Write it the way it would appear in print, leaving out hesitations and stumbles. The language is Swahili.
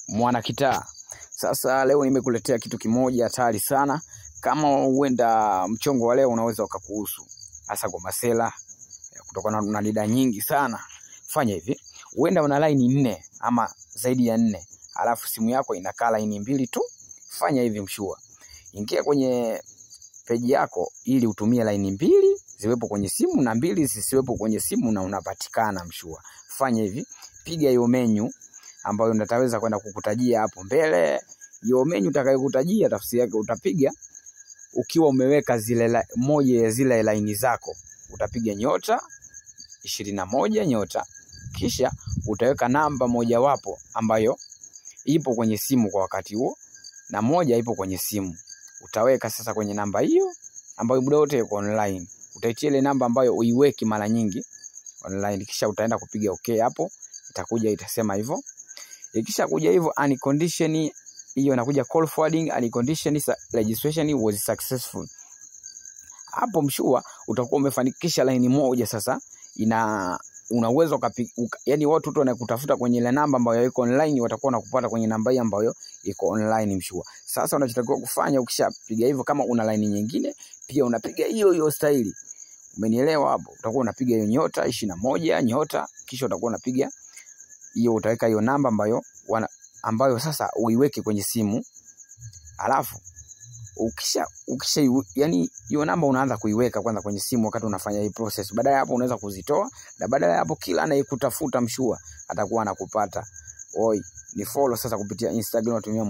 Mwana kitaa. Sasa leo nimekuletea kitu kimoja hatari sana. Kama huenda mchongo wa leo unaweza ukakuhusu, hasa kwa masela kutokana na nida nyingi sana. Fanya hivi, huenda una line 4 ama zaidi ya 4, alafu simu yako inakaa line 2 tu. Fanya hivi mshua, ingia kwenye page yako ili utumie line 2 ziwepo kwenye simu na 2 zisiwepo kwenye simu, na unapatikana mshua. Fanya hivi, piga hiyo menu ambayo nitaweza kwenda kukutajia hapo mbele. Hiyo menu utakayokutajia tafsiri yake utapiga ukiwa umeweka moja ya zile line zako, utapiga *21 nyota, kisha utaweka namba moja wapo ambayo ipo kwenye simu kwa wakati huo na moja ipo kwenye simu. Utaweka sasa kwenye namba hiyo ambayo muda wote iko online. Utaitia ile namba ambayo uiweki mara nyingi online, kisha utaenda kupiga okay. Hapo itakuja itasema hivyo. Ikisha kuja hivyo, unconditional hiyo inakuja call forwarding, unconditional registration was successful. Hapo mshua utakuwa umefanikisha line moja. Sasa una uwezo yani watu wote wanakutafuta kwenye ile namba ambayo iko online watakuwa nakupata kwenye namba hii ambayo iko online mshua. Sasa unachotakiwa kufanya, ukishapiga hivyo, kama una line nyingine pia unapiga hiyo style. Umenielewa hapo? Utakuwa unapiga hiyo *21 nyota, kisha utakuwa unapiga hiyo, utaweka hiyo namba ambayo sasa uiweke kwenye simu. Alafu ukisha yani hiyo namba unaanza kuiweka kwanza kwenye simu wakati unafanya hii process. Baada ya hapo unaweza kuzitoa, na baada ya hapo kila anayekutafuta mshua atakuwa anakupata. Ni follow sasa kupitia Instagram, tumia